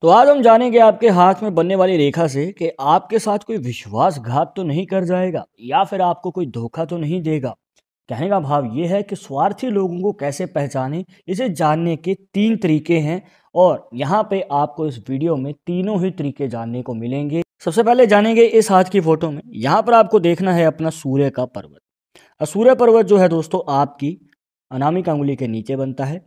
तो आज हम जानेंगे आपके हाथ में बनने वाली रेखा से कि आपके साथ कोई विश्वासघात तो नहीं कर जाएगा या फिर आपको कोई धोखा तो नहीं देगा। कहने का भाव ये है कि स्वार्थी लोगों को कैसे पहचानें, इसे जानने के 3 तरीके हैं और यहाँ पे आपको इस वीडियो में तीनों ही तरीके जानने को मिलेंगे। सबसे पहले जानेंगे इस हाथ की फोटो में। यहाँ पर आपको देखना है अपना सूर्य का पर्वत। सूर्य पर्वत जो है दोस्तों आपकी अनामिका अंगुली के नीचे बनता है।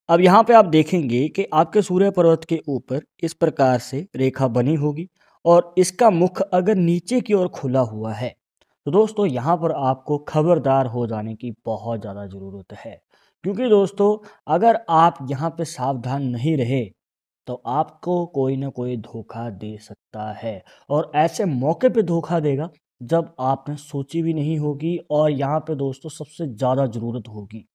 अब यहाँ पे आप देखेंगे कि आपके सूर्य पर्वत के ऊपर इस प्रकार से रेखा बनी होगी और इसका मुख अगर नीचे की ओर खुला हुआ है तो दोस्तों यहाँ पर आपको खबरदार हो जाने की बहुत ज़्यादा ज़रूरत है। क्योंकि दोस्तों अगर आप यहाँ पे सावधान नहीं रहे तो आपको कोई ना कोई धोखा दे सकता है और ऐसे मौके पे धोखा देगा जब आपने सोची भी नहीं होगी और यहाँ पे दोस्तों सबसे ज़्यादा ज़रूरत होगी।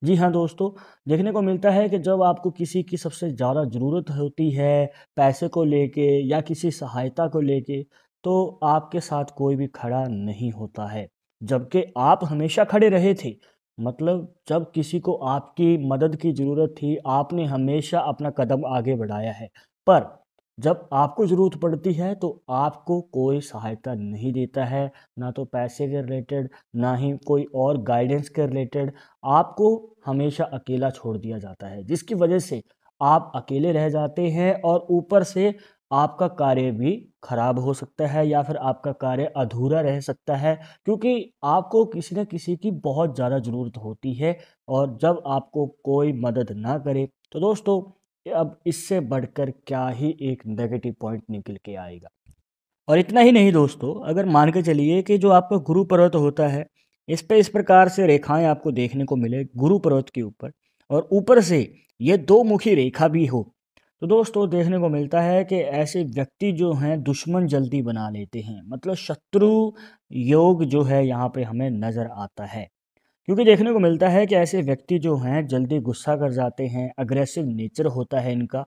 जी हाँ दोस्तों, देखने को मिलता है कि जब आपको किसी की सबसे ज़्यादा ज़रूरत होती है, पैसे को लेके या किसी सहायता को लेके, तो आपके साथ कोई भी खड़ा नहीं होता है। जबकि आप हमेशा खड़े रहे थे। मतलब जब किसी को आपकी मदद की ज़रूरत थी, आपने हमेशा अपना कदम आगे बढ़ाया है। पर जब आपको ज़रूरत पड़ती है तो आपको कोई सहायता नहीं देता है, ना तो पैसे के रिलेटेड, ना ही कोई और गाइडेंस के रिलेटेड। आपको हमेशा अकेला छोड़ दिया जाता है जिसकी वजह से आप अकेले रह जाते हैं और ऊपर से आपका कार्य भी खराब हो सकता है या फिर आपका कार्य अधूरा रह सकता है। क्योंकि आपको किसी न किसी की बहुत ज़्यादा ज़रूरत होती है और जब आपको कोई मदद ना करे तो दोस्तों अब इससे बढ़कर क्या ही एक नेगेटिव पॉइंट निकल के आएगा। और इतना ही नहीं दोस्तों, अगर मान के चलिए कि जो आपका गुरु पर्वत होता है, इस पे इस प्रकार से रेखाएं आपको देखने को मिले गुरु पर्वत के ऊपर और ऊपर से ये दो मुखी रेखा भी हो, तो दोस्तों देखने को मिलता है कि ऐसे व्यक्ति जो हैं दुश्मन जल्दी बना लेते हैं। मतलब शत्रु योग जो है यहाँ पे हमें नज़र आता है। क्योंकि देखने को मिलता है कि ऐसे व्यक्ति जो हैं जल्दी गुस्सा कर जाते हैं, अग्रेसिव नेचर होता है इनका।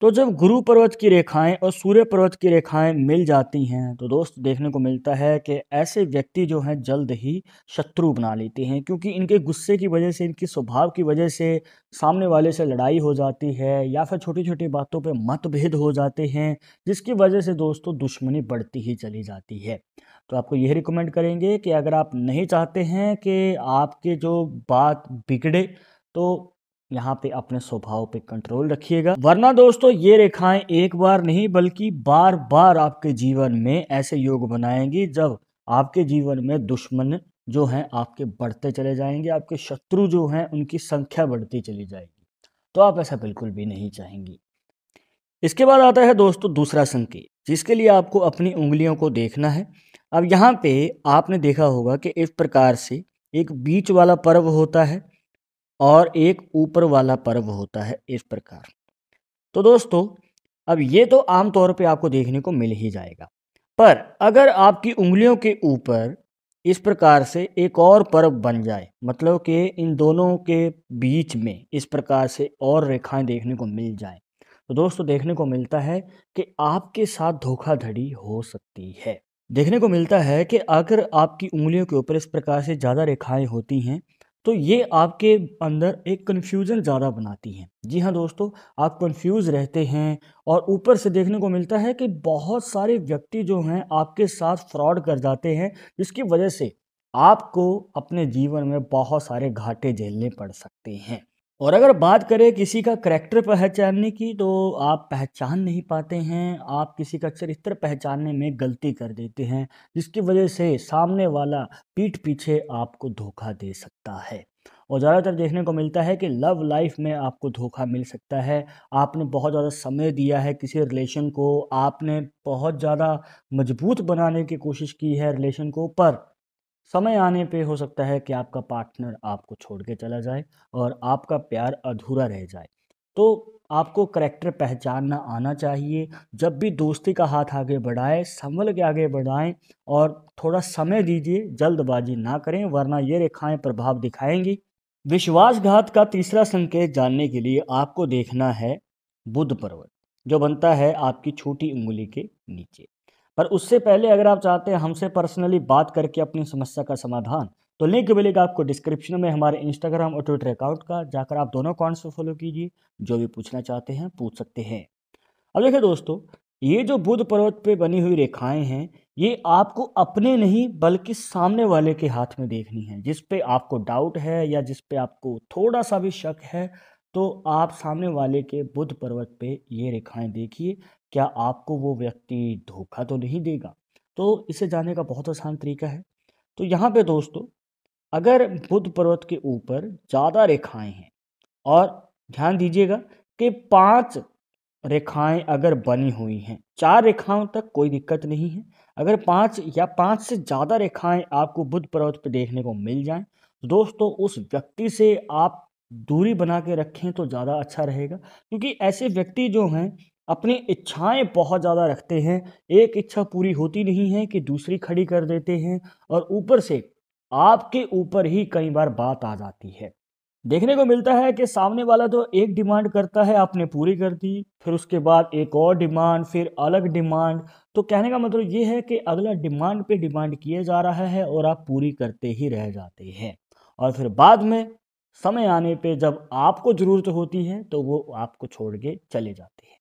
तो जब गुरु पर्वत की रेखाएं और सूर्य पर्वत की रेखाएं मिल जाती हैं तो दोस्त देखने को मिलता है कि ऐसे व्यक्ति जो हैं जल्द ही शत्रु बना लेते हैं। क्योंकि इनके गुस्से की वजह से, इनकी स्वभाव की वजह से सामने वाले से लड़ाई हो जाती है या फिर छोटी छोटी बातों पे मतभेद हो जाते हैं, जिसकी वजह से दोस्तों दुश्मनी बढ़ती ही चली जाती है। तो आपको यही रिकमेंड करेंगे कि अगर आप नहीं चाहते हैं कि आपके जो बात बिगड़े तो यहाँ पे अपने स्वभाव पे कंट्रोल रखिएगा। वरना दोस्तों ये रेखाएं एक बार नहीं बल्कि बार बार आपके जीवन में ऐसे योग बनाएंगी जब आपके जीवन में दुश्मन जो हैं आपके बढ़ते चले जाएंगे, आपके शत्रु जो हैं उनकी संख्या बढ़ती चली जाएगी। तो आप ऐसा बिल्कुल भी नहीं चाहेंगे। इसके बाद आता है दोस्तों दूसरा संकेत, जिसके लिए आपको अपनी उंगलियों को देखना है। अब यहाँ पे आपने देखा होगा कि इस प्रकार से एक बीच वाला पर्व होता है और एक ऊपर वाला पर्व होता है इस प्रकार। तो दोस्तों अब ये तो आम तौर पे आपको देखने को मिल ही जाएगा। पर अगर आपकी उंगलियों के ऊपर इस प्रकार से एक और पर्व बन जाए, मतलब कि इन दोनों के बीच में इस प्रकार से और रेखाएं देखने को मिल जाए, तो दोस्तों देखने को मिलता है कि आपके साथ धोखाधड़ी हो सकती है। देखने को मिलता है कि अगर आपकी उंगलियों के ऊपर इस प्रकार से ज़्यादा रेखाएं होती हैं तो ये आपके अंदर एक कन्फ्यूज़न ज़्यादा बनाती हैं। जी हाँ दोस्तों, आप कन्फ्यूज़ रहते हैं और ऊपर से देखने को मिलता है कि बहुत सारे व्यक्ति जो हैं आपके साथ फ्रॉड कर जाते हैं, जिसकी वजह से आपको अपने जीवन में बहुत सारे घाटे झेलने पड़ सकते हैं। और अगर बात करें किसी का करैक्टर पहचानने की, तो आप पहचान नहीं पाते हैं, आप किसी का चरित्र पहचानने में गलती कर देते हैं, जिसकी वजह से सामने वाला पीठ पीछे आपको धोखा दे सकता है। और ज़्यादातर देखने को मिलता है कि लव लाइफ में आपको धोखा मिल सकता है। आपने बहुत ज़्यादा समय दिया है किसी रिलेशन को, आपने बहुत ज़्यादा मजबूत बनाने की कोशिश की है रिलेशन को, पर समय आने पे हो सकता है कि आपका पार्टनर आपको छोड़ के चला जाए और आपका प्यार अधूरा रह जाए। तो आपको करैक्टर पहचानना आना चाहिए। जब भी दोस्ती का हाथ आगे बढ़ाएं, संभल के आगे बढ़ाएं और थोड़ा समय दीजिए, जल्दबाजी ना करें वरना ये रेखाएं प्रभाव दिखाएंगी। विश्वासघात का तीसरा संकेत जानने के लिए आपको देखना है बुध पर्वत, जो बनता है आपकी छोटी उंगली के नीचे। पर उससे पहले अगर आप चाहते हैं हमसे पर्सनली बात करके अपनी समस्या का समाधान, तो लिंक मिलेगा आपको डिस्क्रिप्शन में हमारे इंस्टाग्राम और ट्विटर अकाउंट का, जाकर आप दोनों अकाउंट्स को फॉलो कीजिए। जो भी पूछना चाहते हैं पूछ सकते हैं। अब देखिए दोस्तों, ये जो बुध पर्वत पे बनी हुई रेखाएं हैं, ये आपको अपने नहीं बल्कि सामने वाले के हाथ में देखनी है। जिस पे आपको डाउट है या जिस पे आपको थोड़ा सा भी शक है, तो आप सामने वाले के बुध पर्वत पे ये रेखाएं देखिए, क्या आपको वो व्यक्ति धोखा तो नहीं देगा। तो इसे जानने का बहुत आसान तरीका है। तो यहाँ पे दोस्तों, अगर बुध पर्वत के ऊपर ज़्यादा रेखाएं हैं और ध्यान दीजिएगा कि 5 रेखाएं अगर बनी हुई हैं, 4 रेखाओं तक कोई दिक्कत नहीं है। अगर 5 या 5 से ज़्यादा रेखाएं आपको बुध पर्वत पे देखने को मिल जाएं, तो दोस्तों उस व्यक्ति से आप दूरी बना के रखें तो ज़्यादा अच्छा रहेगा, क्योंकि ऐसे व्यक्ति जो हैं अपनी इच्छाएं बहुत ज़्यादा रखते हैं। एक इच्छा पूरी होती नहीं है कि दूसरी खड़ी कर देते हैं, और ऊपर से आपके ऊपर ही कई बार बात आ जाती है। देखने को मिलता है कि सामने वाला तो एक डिमांड करता है, आपने पूरी कर दी, फिर उसके बाद एक और डिमांड, फिर अलग डिमांड। तो कहने का मतलब ये है कि अगला डिमांड पे डिमांड किए जा रहा है और आप पूरी करते ही रह जाते हैं, और फिर बाद में समय आने पे जब आपको ज़रूरत होती है तो वो आपको छोड़ के चले जाते हैं।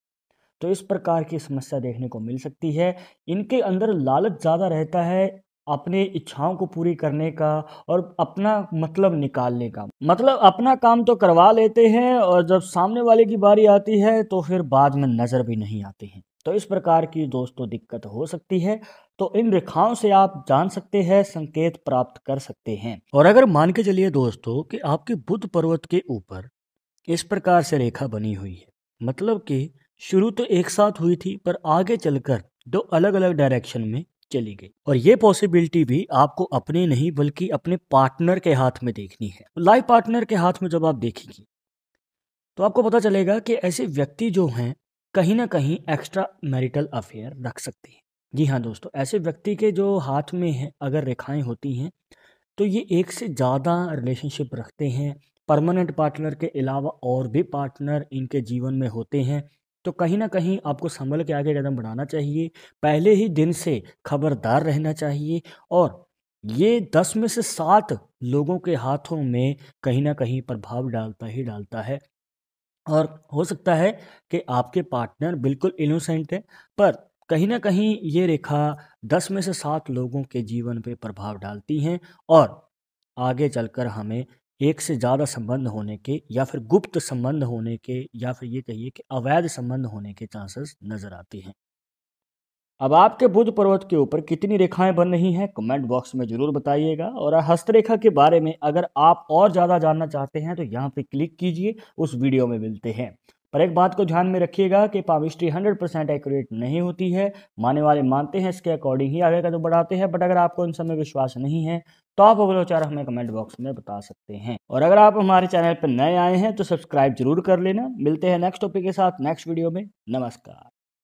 तो इस प्रकार की समस्या देखने को मिल सकती है। इनके अंदर लालच ज़्यादा रहता है अपने इच्छाओं को पूरी करने का और अपना मतलब निकालने का। मतलब अपना काम तो करवा लेते हैं और जब सामने वाले की बारी आती है तो फिर बाद में नज़र भी नहीं आते हैं। तो इस प्रकार की दोस्तों दिक्कत हो सकती है। तो इन रेखाओं से आप जान सकते हैं, संकेत प्राप्त कर सकते हैं। और अगर मान के चलिए दोस्तों कि आपके बुध पर्वत के ऊपर इस प्रकार से रेखा बनी हुई है, मतलब कि शुरू तो एक साथ हुई थी पर आगे चलकर दो अलग अलग डायरेक्शन में चली गई, और ये पॉसिबिलिटी भी आपको अपने नहीं बल्कि अपने पार्टनर के हाथ में देखनी है। लाइफ पार्टनर के हाथ में जब आप देखेंगे तो आपको पता चलेगा कि ऐसे व्यक्ति जो हैं कहीं ना कहीं एक्स्ट्रा मैरिटल अफेयर रख सकते हैं। जी हाँ दोस्तों, ऐसे व्यक्ति के जो हाथ में है अगर रेखाएं होती हैं, तो ये एक से ज़्यादा रिलेशनशिप रखते हैं। परमानेंट पार्टनर के अलावा और भी पार्टनर इनके जीवन में होते हैं। तो कहीं ना कहीं आपको संभल के आगे कदम बढ़ाना चाहिए, पहले ही दिन से खबरदार रहना चाहिए। और ये 10 में से 7 लोगों के हाथों में कहीं ना कहीं प्रभाव डालता ही डालता है। और हो सकता है कि आपके पार्टनर बिल्कुल इनोसेंट है, पर कहीं न कहीं ये रेखा 10 में से 7 लोगों के जीवन पे प्रभाव डालती हैं, और आगे चलकर हमें एक से ज़्यादा संबंध होने के या फिर गुप्त संबंध होने के या फिर ये कहिए कि अवैध संबंध होने के चांसेस नज़र आते हैं। अब आपके बुध पर्वत के ऊपर कितनी रेखाएं बन रही हैं, कमेंट बॉक्स में ज़रूर बताइएगा। और हस्तरेखा के बारे में अगर आप और ज़्यादा जानना चाहते हैं तो यहाँ पे क्लिक कीजिए, उस वीडियो में मिलते हैं। पर एक बात को ध्यान में रखिएगा कि पामिस्ट्री 100% एक्यूरेट नहीं होती है। मानने वाले मानते हैं, इसके अकॉर्डिंग ही आगे कदम बढ़ाते हैं। बट अगर आपको इन सब में विश्वास नहीं है तो आप अपने विचार हमें कमेंट बॉक्स में बता सकते हैं। और अगर आप हमारे चैनल पर नए आए हैं तो सब्सक्राइब जरूर कर लेना। मिलते हैं नेक्स्ट टॉपिक के साथ नेक्स्ट वीडियो में। नमस्कार।